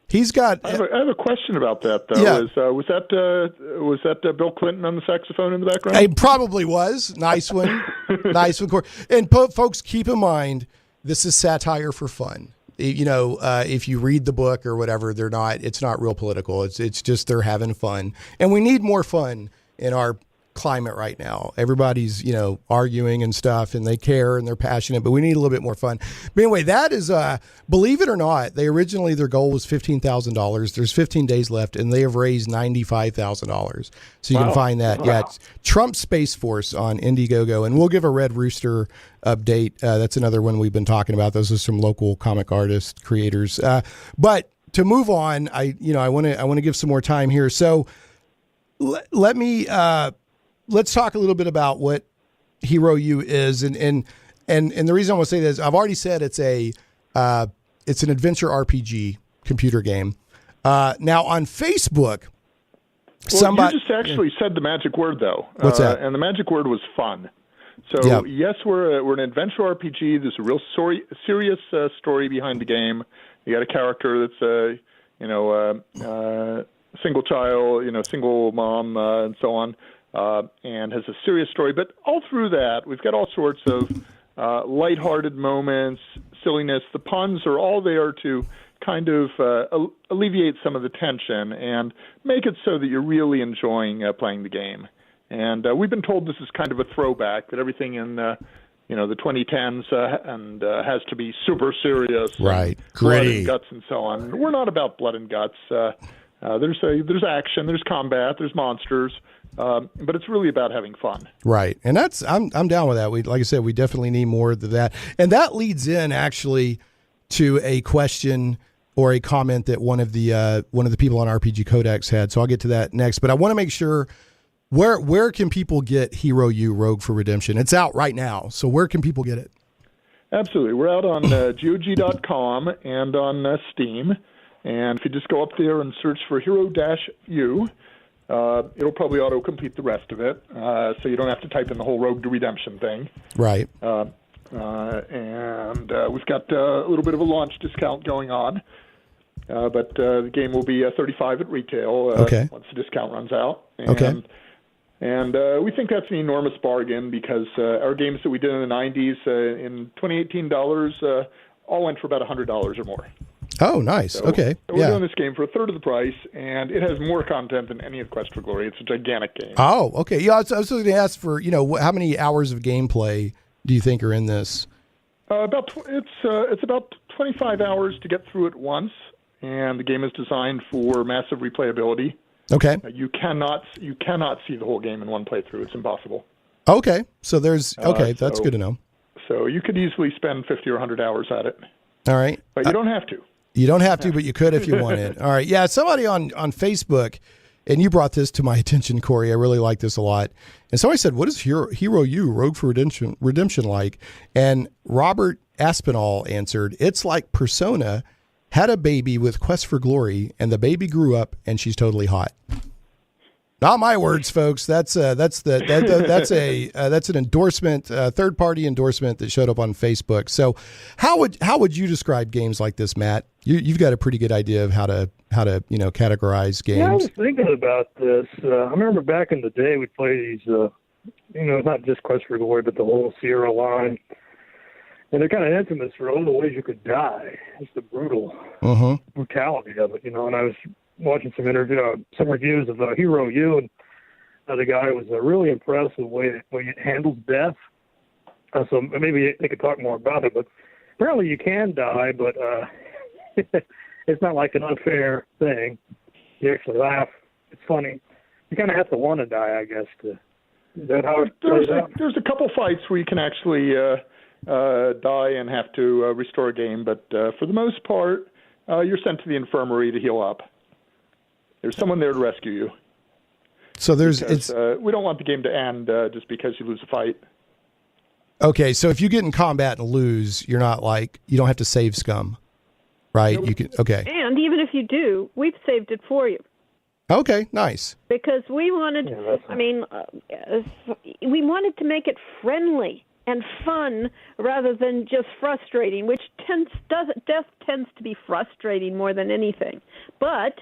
he's got. I have a question about that though. Yeah. Was that Bill Clinton on the saxophone in the background? It probably was. Nice one. Nice one. And folks, keep in mind, this is satire for fun. You know, if you read the book or whatever, it's not real political. It's just they're having fun. And we need more fun in our climate right now. Everybody's, arguing and stuff, and they care and they're passionate, but we need a little bit more fun. But anyway, that is, believe it or not, their goal was $15,000. There's 15 days left, and they have raised $95,000. So you can find that. Wow. Yeah, it's Trump Space Force on Indiegogo, and we'll give a Red Rooster update. That's another one we've been talking about. Those are some local comic artists, creators. But to move on, I want to give some more time here. So let me. Let's talk a little bit about what Hero U is, and the reason I want to say this, I've already said it's an adventure RPG computer game. Now on Facebook, you just actually said the magic word though. What's that? And the magic word was fun. So yes, we're an adventure RPG. There's a real serious story behind the game. You got a character that's single child, single mom, and so on. And has a serious story. But all through that, we've got all sorts of lighthearted moments, silliness. The puns are all there to kind of alleviate some of the tension and make it so that you're really enjoying playing the game. And we've been told this is kind of a throwback, that everything in the 2010s has to be super serious, right? Blood and guts and so on. We're not about blood and guts. There's action, there's combat, there's monsters. But it's really about having fun. Right. And I'm down with that. Like I said, we definitely need more of that. And that leads in actually to a question or a comment that one of the people on RPG Codex had. So I'll get to that next. But I want to make sure, where can people get Hero U Rogue for Redemption? It's out right now. So where can people get it? Absolutely. We're out on GOG.com and on Steam. And if you just go up there and search for Hero-U, it'll probably auto-complete the rest of it, so you don't have to type in the whole Rogue to Redemption thing. Right. And we've got a little bit of a launch discount going on, but the game will be $35 at retail once the discount runs out. And we think that's an enormous bargain because our games that we did in the 90s in 2018 dollars all went for about $100 or more. Oh, nice. So, okay. We're doing this game for a third of the price, and it has more content than any of Quest for Glory. It's a gigantic game. Oh, okay. Yeah, I was going to ask for, how many hours of gameplay do you think are in this? It's about 25 hours to get through it once, and the game is designed for massive replayability. Okay. You cannot see the whole game in one playthrough. It's impossible. Okay. So that's good to know. So you could easily spend 50 or 100 hours at it. All right. But you don't have to. You don't have to, but you could if you wanted. All right. Yeah, somebody on Facebook, and you brought this to my attention, Corey. I really like this a lot. And somebody said, what is Hero U, Rogue for Redemption like? And Robert Aspinall answered, it's like Persona had a baby with Quest for Glory, and the baby grew up, and she's totally hot. Not my words, folks. That's an endorsement, third party endorsement that showed up on Facebook. So, how would you describe games like this, Matt? You've got a pretty good idea of how to categorize games. Yeah, I was thinking about this. I remember back in the day we'd play these, not just Quest for Glory, but the whole Sierra line. And they're kind of infamous for all the ways you could die. It's the brutality of it, And I was watching some reviews of Hero U, and the guy was really impressed with the way it handles death. So maybe they could talk more about it. But apparently you can die, but it's not like an unfair thing. You actually laugh. It's funny. You kind of have to want to die, I guess. Is that how it plays out? There's a couple fights where you can actually die and have to restore a game, but for the most part, you're sent to the infirmary to heal up. There's someone there to rescue you. So we don't want the game to end just because you lose a fight. Okay, so if you get in combat and lose, you're not you don't have to save scum, right? Nope. You can. Okay. And even if you do, we've saved it for you. Okay, nice. Because we wanted, we wanted to make it friendly and fun rather than just frustrating, which death tends to be frustrating more than anything. But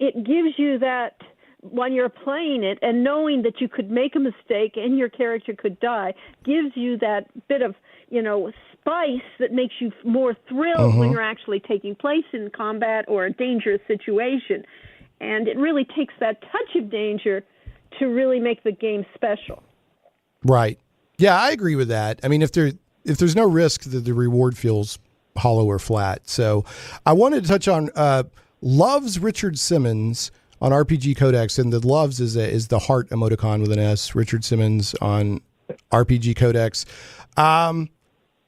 it gives you that, when you're playing it and knowing that you could make a mistake and your character could die, gives you that bit of, spice that makes you more thrilled when you're actually taking place in combat or a dangerous situation. And it really takes that touch of danger to really make the game special. Right. Yeah, I agree with that. I mean, if there's no risk, the reward feels hollow or flat. So I wanted to touch on Loves Richard Simmons on RPG Codex, and the Loves is the heart emoticon with an S. Richard Simmons on RPG Codex. And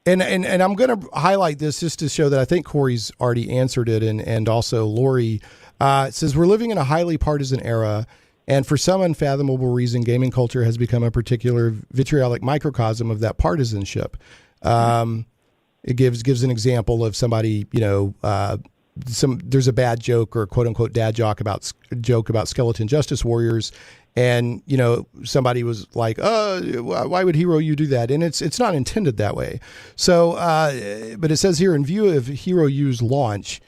I'm going to highlight this just to show that I think Corey's already answered it, and also Lori. It says, we're living in a highly partisan era, and for some unfathomable reason, gaming culture has become a particular vitriolic microcosm of that partisanship. It gives an example of somebody, there's a bad joke or quote unquote dad joke about skeleton justice warriors. And, somebody was like, why would Hero U do that? And it's not intended that way. So, but it says here, in view of Hero U's launch,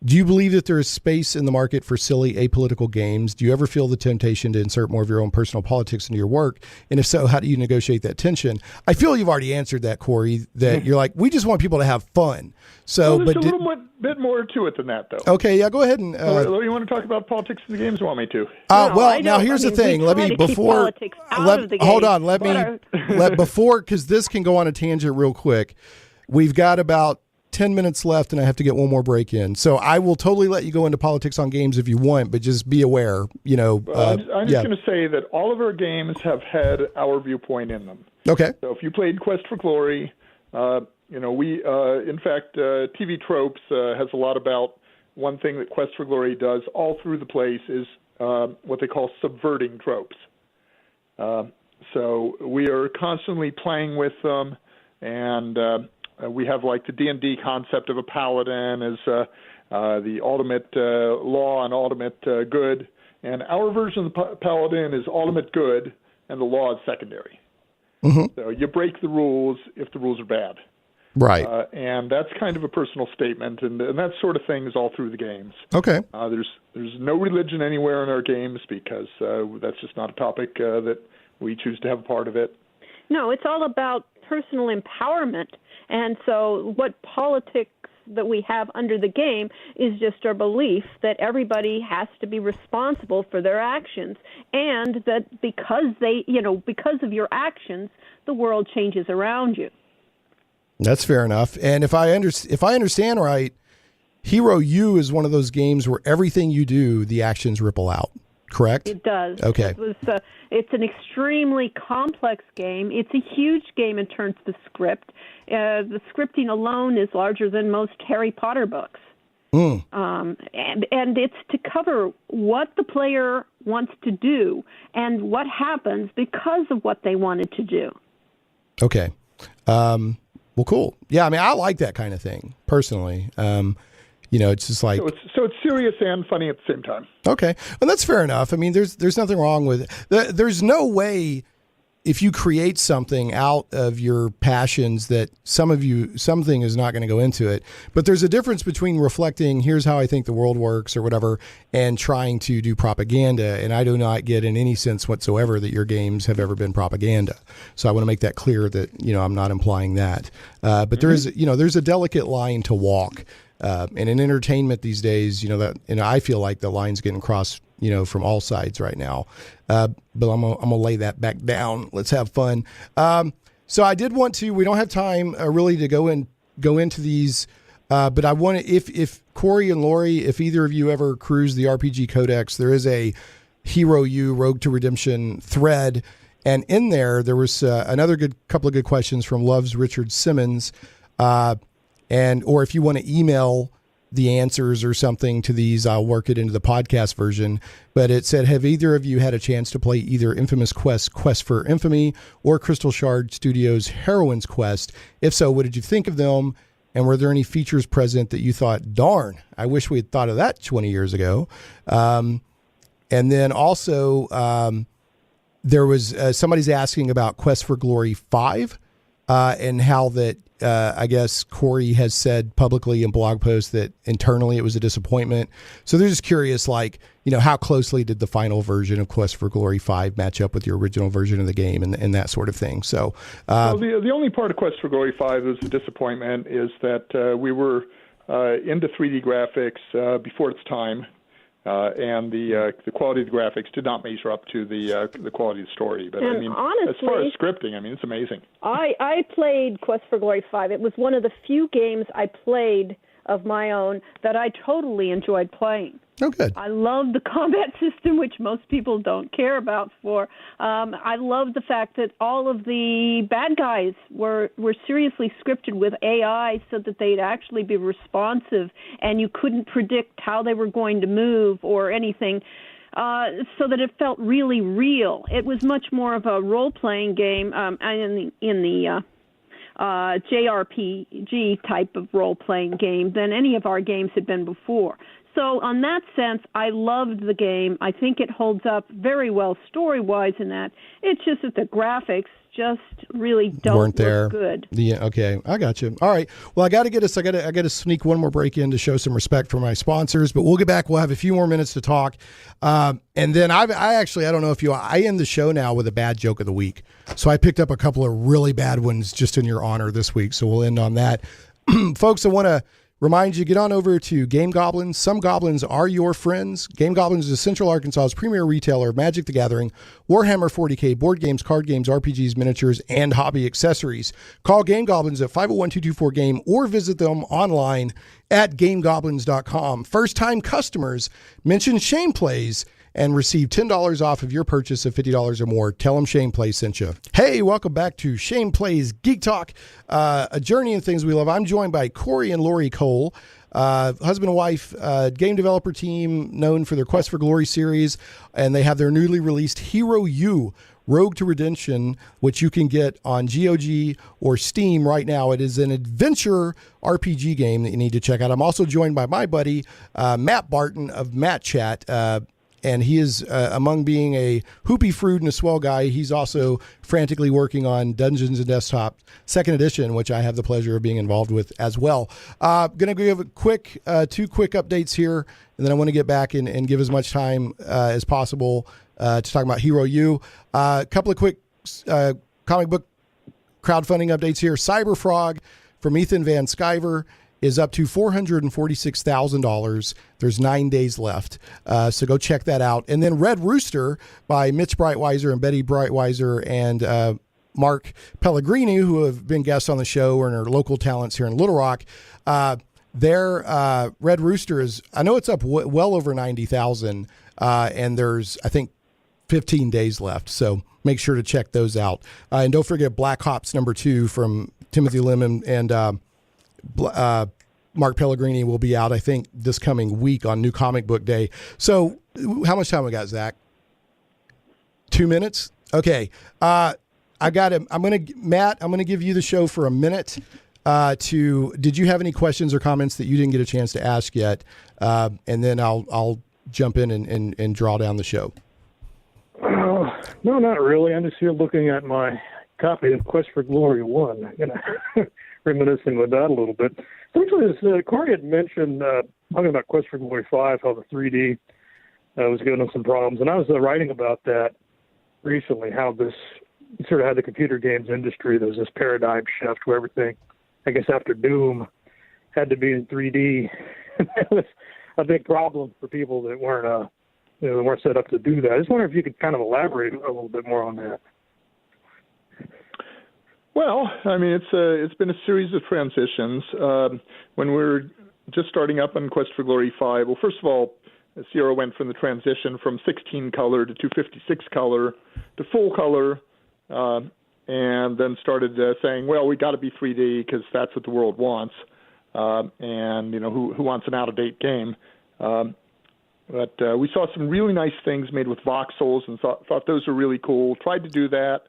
do you believe that there is space in the market for silly apolitical games? Do you ever feel the temptation to insert more of your own personal politics into your work? And if so, how do you negotiate that tension? I feel you've already answered that, Corey, that you're like, we just want people to have fun. So, there's a little bit more to it than that, though. Okay, yeah, go ahead and. You want to talk about politics in the games? Or want me to? Now here's the thing. Let me before. Hold on. Because this can go on a tangent real quick. We've got about 10 minutes left, and I have to get one more break in. So I will totally let you go into politics on games if you want, but just be aware. I'm just going to say that all of our games have had our viewpoint in them. Okay. So if you played Quest for Glory, in fact, TV Tropes has a lot about one thing that Quest for Glory does all through the place is what they call subverting tropes. So we are constantly playing with them, and we have like the D&D concept of a paladin as the ultimate law and ultimate good. And our version of the paladin is ultimate good, and the law is secondary. Mm-hmm. So you break the rules if the rules are bad. Right. And that's kind of a personal statement, and that sort of thing is all through the games. Okay. There's no religion anywhere in our games because that's just not a topic that we choose to have a part of it. No, it's all about personal empowerment. And so what politics that we have under the game is just our belief that everybody has to be responsible for their actions, and that because of your actions, the world changes around you. That's fair enough. And if I understand right, Hero U is one of those games where everything you do, the actions ripple out. Correct? It does. Okay. It's an extremely complex game. It's a huge game in terms of the script. The scripting alone is larger than most Harry Potter books. And it's to cover what the player wants to do and what happens because of what they wanted to do. Okay. Well, cool. Yeah, I mean, I like that kind of thing, personally. it's just like so it's serious and funny at the same time. Okay, well that's fair enough. I mean, there's nothing wrong with it. There's no way if you create something out of your passions that something is not going to go into it. But there's a difference between reflecting, here's how I think the world works or whatever, and trying to do propaganda. And I do not get in any sense whatsoever that your games have ever been propaganda. So I want to make that clear that, I'm not implying that. But there is, there's a delicate line to walk. And in entertainment these days, I feel like the line's getting crossed, from all sides right now. But I'm gonna lay that back down. Let's have fun. So I did want to. We don't have time really to go into these, but I want to. If Corey and Lori, if either of you ever cruise the RPG Codex, there is a Hero U Rogue to Redemption thread, and in there was another couple of good questions from Loves Richard Simmons, or if you want to email the answers or something to these, I'll work it into the podcast version. But it said, have either of you had a chance to play either Infamous Quest for Infamy, or Crystal Shard Studios' Heroine's Quest? If so, what did you think of them? And were there any features present that you thought, darn, I wish we had thought of that 20 years ago? And then also, there was somebody's asking about Quest for Glory 5 and how that, I guess Corey has said publicly in blog posts that internally it was a disappointment. So they're just curious, how closely did the final version of Quest for Glory 5 match up with your original version of the game and that sort of thing. So the only part of Quest for Glory 5 is a disappointment is that we were into 3D graphics before its time. And the quality of the graphics did not measure up to the quality of the story. But and honestly, as far as scripting, it's amazing. I played Quest for Glory 5. It was one of the few games I played of my own that I totally enjoyed playing. Oh, good. I love the combat system, which most people don't care about. I love the fact that all of the bad guys were seriously scripted with AI so that they'd actually be responsive, and you couldn't predict how they were going to move or anything, so that it felt really real. It was much more of a role-playing game in the JRPG type of role-playing game than any of our games had been before. So on that sense, I loved the game. I think it holds up very well story-wise in that. It's just that the graphics just really weren't there. Look good. Yeah, okay, I got you. All right. Well, I got to sneak one more break in to show some respect for my sponsors, but we'll get back. We'll have a few more minutes to talk. And then I don't know if I end the show now with a bad joke of the week. So I picked up a couple of really bad ones just in your honor this week. So we'll end on that. Folks, I want to remind you, get on over to Game Goblins. Some goblins are your friends. Game Goblins is Central Arkansas's premier retailer of Magic the Gathering, Warhammer 40K, board games, card games, RPGs, miniatures, and hobby accessories. Call Game Goblins at 501-224-GAME or visit them online at gamegoblins.com. First-time customers mention Shane Plays and receive $10 off of your purchase of $50 or more. Tell them Shane Plays sent you. Hey, welcome back to Shane Plays Geek Talk, a journey in things we love. I'm joined by Corey and Lori Cole, husband and wife, game developer team known for their Quest for Glory series, and they have their newly released Hero U Rogue to Redemption, which you can get on GOG or Steam right now. It is an adventure RPG game that you need to check out. I'm also joined by my buddy, Matt Barton of Matt Chat, and he is, among being a hoopy fruit and a swell guy, he's also frantically working on Dungeons and Desktop 2nd Edition, which I have the pleasure of being involved with as well. Going to give a two quick updates here, and then I want to get back and give as much time as possible to talk about Hero U. A couple of quick comic book crowdfunding updates here. Cyberfrog from Ethan Van Sciver is up to $446,000. There's 9 days left. So go check that out. And then Red Rooster by Mitch Breitweiser and Betty Breitweiser and Mark Pellegrini, who have been guests on the show and are local talents here in Little Rock. Their Red Rooster is, I know it's up well over 90,000, and there's, I think, 15 days left. So make sure to check those out. And don't forget Black Ops #2 from Timothy Lemon and Mark Pellegrini will be out, I think, this coming week on New Comic Book Day. So how much time we got, Zach? 2 minutes? Okay. I got him. Matt, I'm going to give you the show for a minute. did you have any questions or comments that you didn't get a chance to ask yet? And then I'll jump in and draw down the show. No, not really. I'm just here looking at my copy of Quest for Glory 1, reminiscing with that a little bit. Essentially, as Corey had mentioned, talking about Quest for Glory 5, how the 3D was giving them some problems. And I was writing about that recently, how this sort of had the computer games industry. There was this paradigm shift where everything, I guess after Doom, had to be in 3D. That was a big problem for people that weren't set up to do that. I just wonder if you could kind of elaborate a little bit more on that. Well, I mean, it's been a series of transitions. When we're just starting up on Quest for Glory 5, well, first of all, Sierra went from the transition from 16 color to 256 color to full color, and then started saying, well, we got to be 3D because that's what the world wants, and who wants an out-of-date game? But we saw some really nice things made with voxels and thought those were really cool. Tried to do that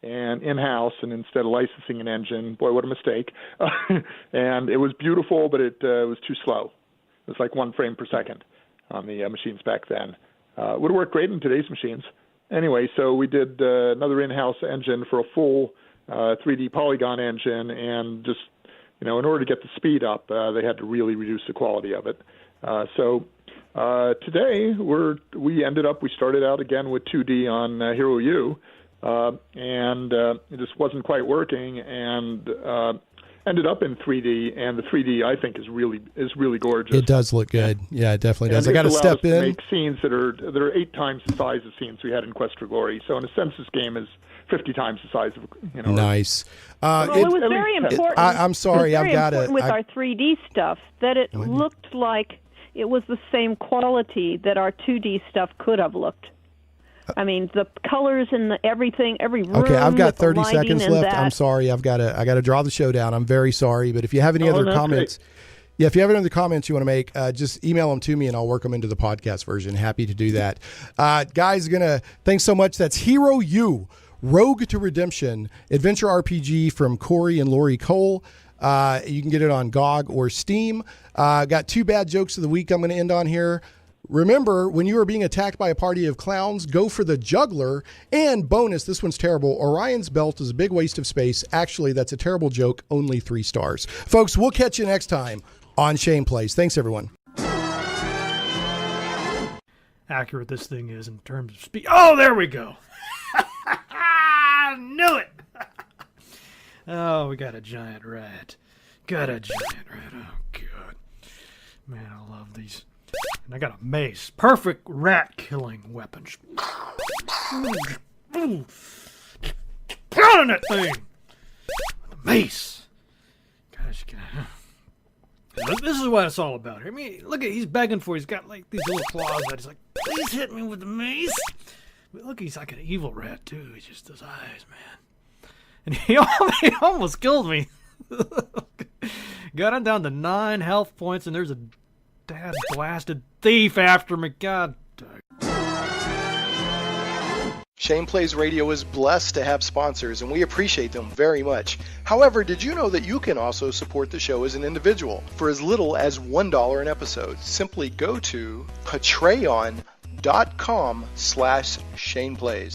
and in-house, and instead of licensing an engine, boy, what a mistake. And it was beautiful, but it was too slow. It was like 1 frame per second on the machines back then. Would have worked great in today's machines. Anyway, so we did another in-house engine for a full 3D polygon engine, and just, in order to get the speed up, they had to really reduce the quality of it. So today we started out again with 2D on Hero U, and it just wasn't quite working, and ended up in 3D, and the 3D I think is really gorgeous. It does look good. Yeah, it definitely does. I got to step in. To make scenes that are 8 times the size of scenes we had in Quest for Glory. So in a sense, this game is 50 times the size of Nice. Well, it was very important. I'm sorry, I've got it with our 3D stuff that it looked like it was the same quality that our 2D stuff could have looked. I mean, the colors and everything, every room. Okay, I've got 30 lighting seconds and left. that. I'm sorry. I got to draw the show down. I'm very sorry. But if you have any other comments, if you have any other comments you want to make, just email them to me and I'll work them into the podcast version. Happy to do that. Guys, thanks so much. That's Hero U, Rogue to Redemption, adventure RPG from Corey and Lori Cole. You can get it on GOG or Steam. Got 2 bad jokes of the week I'm going to end on here. Remember, when you are being attacked by a party of clowns, go for the juggler. And bonus, this one's terrible. Orion's belt is a big waste of space. Actually, that's a terrible joke. Only 3 stars. Folks, we'll catch you next time on Shane Plays. Thanks, everyone. Accurate this thing is in terms of speed. Oh, there we go. I knew it. Oh, we got a giant rat. Oh, God. Man, I love these. And I got a mace. Perfect rat-killing weapon. Pounding that thing. With a mace. Gosh, this is what it's all about. I mean, look he's begging for it. He's got like these little claws that he's like, please hit me with the mace. But look, he's like an evil rat too. He's just those eyes, man. And he almost killed me. Got him down to 9 health points, and there's a dad blasted thief after me. God. Shane Plays Radio is blessed to have sponsors, and we appreciate them very much. However, did you know that you can also support the show as an individual for as little as $1 an episode? Simply go to patreon.com/ShanePlays.